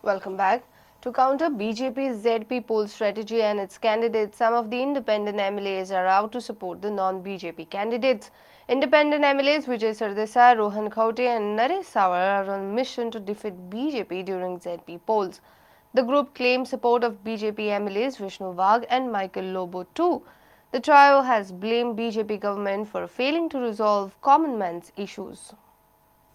Welcome back. To counter BJP's ZP poll strategy and its candidates, some of the independent MLAs are out to support the non-BJP candidates. Independent MLAs Vijay Sardesai, Rohan Khaute and Naresh Sawar are on a mission to defeat BJP during ZP polls. The group claims support of BJP MLAs Vishnu Wagh and Michael Lobo too. The trio has blamed BJP government for failing to resolve common man's issues.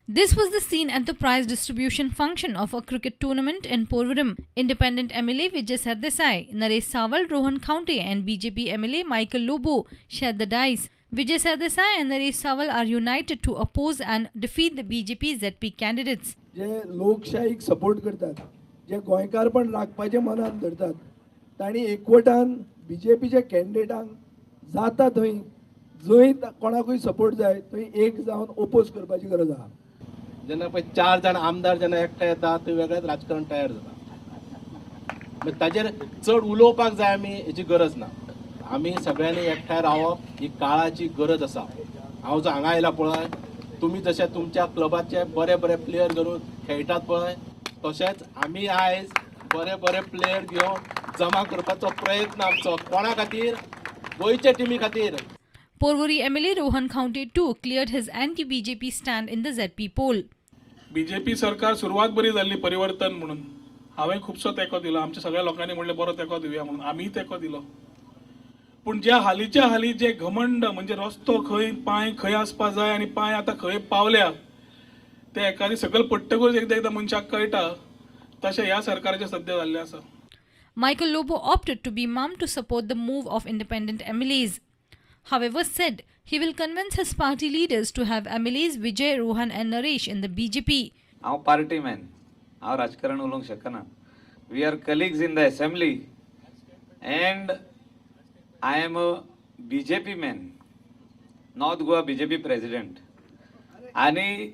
This was the scene at the prize distribution function of a cricket tournament in Porvorim. Independent MLA Vijay Sardesai, Naresh Sawal, Rohan Khaute and BJP MLA Michael Lobo shared the dice. Vijay Sardesai and Naresh Sawal are united to oppose and defeat the BJP ZP candidates. जे लोकशाहीक support करतात, जे गोंयकारपण राखपाचे मनान धरतात, तांणी एकवटान बीजेपीच्या कॅन्डिडेटांक जाता थंय जंय कोणाकूय सपोर्ट जाय थंय एक जावन ओपोज करपाची गरज आहा. जेन्ना पळय 4 जाण आमदार जेन्ना एकठांय येता थंय वेगळेंच राजकारण तयार जाता. ताजेर चड उलोवपाक जाय आमी हेची गरज ना. आमी सगळ्यांनी एकठांय रावप ही काळाची गरज आसा. हांव जो हांगा आयला पळय, तुमी जशे तुमच्या क्लबाचे बरे बरे प्लेयर घेवन खेळटात पळय, तशेंच आमी आयज बरे बरे प्लेयर घेवन जमा करपाचो प्रयत्न आमचो. कोणा खातीर? गोंयचे टिमी खातीर. Porvori MLA Rohan Khaute too cleared his anti-BJP stand in the ZP poll. BJP सरकार सुरुवात बरी जाल्ली परिवर्तन म्हणून हांवें खुबसो तेंको दिलो. आमच्या सगळ्या लोकांनी म्हणलें बरो तेंको दिवया म्हणून आमीय तेंको दिलो. पूण ज्या हालींच्या हालीं जे घमंड म्हणजे रस्तो खंय पांय खंय आसपा जाय आनी पांय आतां खंय पावल्या ते एकादी सकयल पडटकूच एकदा मनशाक कळटा, तशें ह्या सरकाराचें सद्या जाल्लें आसा. Michael Lobo opted to be mum to support the move of independent MLAs. However, said he will convince his party leaders to have MLAs Vijay, Rohan and Naresh in the BJP. हांव party man, हांव राजकारण उलोवंक शकना. We are colleagues in the assembly and I am a BJP man, north Goa BJP president. आनी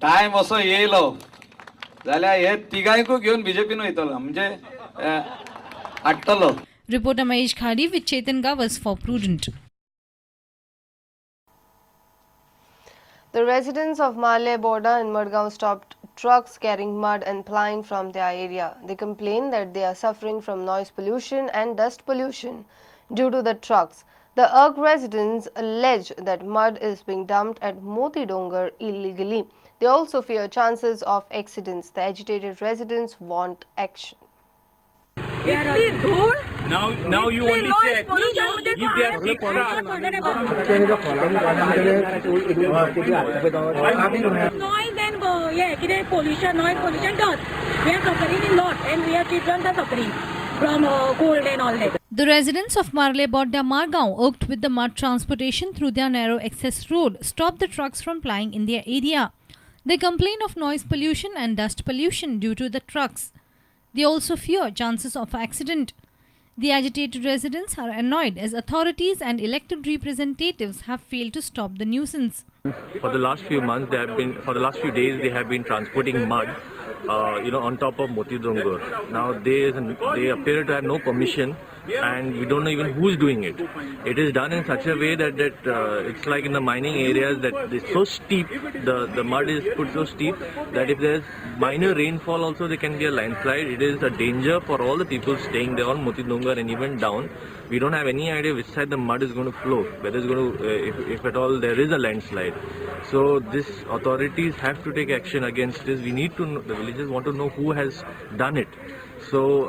time असो येयलो जाल्यार हे तिगांयकूय घेवन BJPन वयतलो, म्हणजे हाडटलो. Reporter Mahesh Khadi with Chetan Gavas for Prudent. The residents of Marle border in Madgaon stopped trucks carrying mud and plying from their area. They complain that they are suffering from noise pollution and dust pollution due to the trucks. The Erg residents allege that mud is being dumped at Moti Dongar illegally. They also fear chances of accidents. The agitated residents want action. Now you only check if they are big trucks. Noise and pollution, noise pollution does. We are suffering a lot and we are children are suffering from cold and all that. The residents of Marle Borda Margaon, irked with the mud transportation through their narrow access road, stopped the trucks from plying in their area. They complain of noise pollution and dust pollution due to the trucks. They also fear chances of accident. The agitated residents are annoyed as authorities and elected representatives have failed to stop the nuisance. For the last few months, for the last few days, they have been transporting mud, on top of Moti Dongar. Now they appear to have no permission, and we don't know even who is doing it. It is done in such a way that it's like in the mining areas that it's so steep. The mud is put so steep that if there's minor rainfall, also there can be a landslide. It is a danger for all the people staying there on Moti Dongar and even down. We don't have any idea which side the mud is going to flow, whether it's going to, if at all there is a landslide. So this authorities have to take action against this. We need to know, the villagers want to know who has done it. So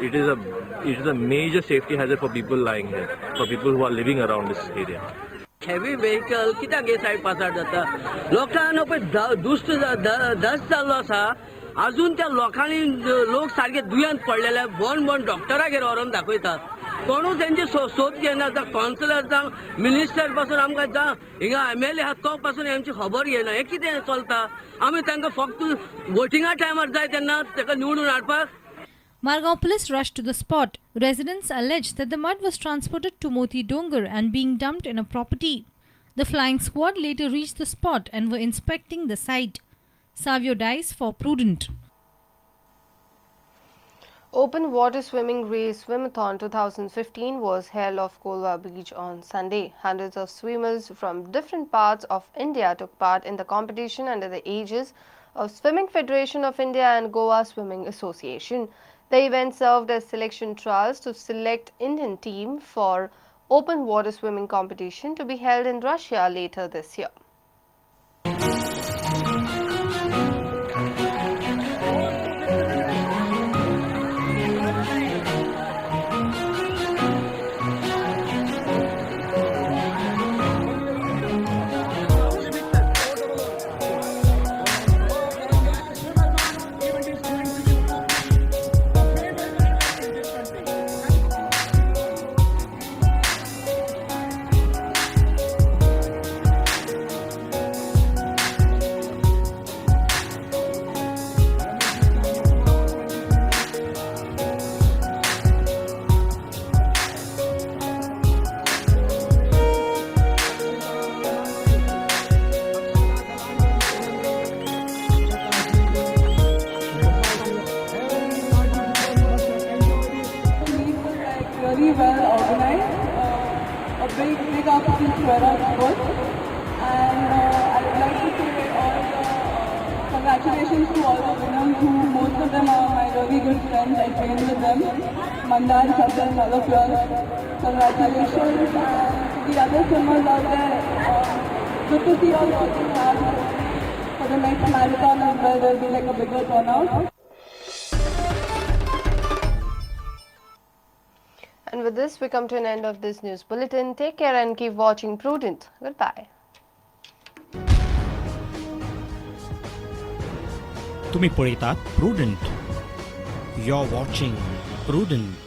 it is a major safety hazard for people lying here, for people who are living around this area. Heavy vehicle कित्याक हे side पासार जाता. लोकांना पळय दुष्ट दस्त जाल्लो आसा. अजून त्या लोकांनी लोक सारखे दुयेंत पडलेले बोन डॉक्टरागेर व्हरून दाखयतात. कोणूच तेंची सोद घेना. काउन्सिलर जावं मिनिस्टर पासून आमकां जावं हिंगा MLA आहा तो पासून आमची खबर घेना. हे कितें चलता? आमी तांकां फक्त वोटिंगा टायमार जाय तेन्ना ताका निवडून हाडपाक. Margaon police rushed to the spot. Residents alleged that the mud was transported to Moti Dongar and being dumped in a property. The flying squad later reached the spot and were inspecting the site. Savio Dice for Prudent. Open water swimming race Swimathon 2015 was held off Kolwa Beach on Sunday. Hundreds of swimmers from different parts of India took part in the competition under the aegis of Swimming Federation of India and Goa Swimming Association. The event served as selection trials to select Indian team for open water swimming competition to be held in Russia later this year. Really well organized, a big up to Swera sports, and I would like to say congratulations to all the winners who most of them are my really good friends. I trained with them, Mandar, Sajan, all of you all. Congratulations, and to the other swimmers out there, good to see you all working hard for the next marathon as well. There will be like a bigger turnout. And with this, we come to an end of this news bulletin. Take care and keep watching Prudent. Goodbye. तुम्ही पळयतात prudent. You're watching Prudent.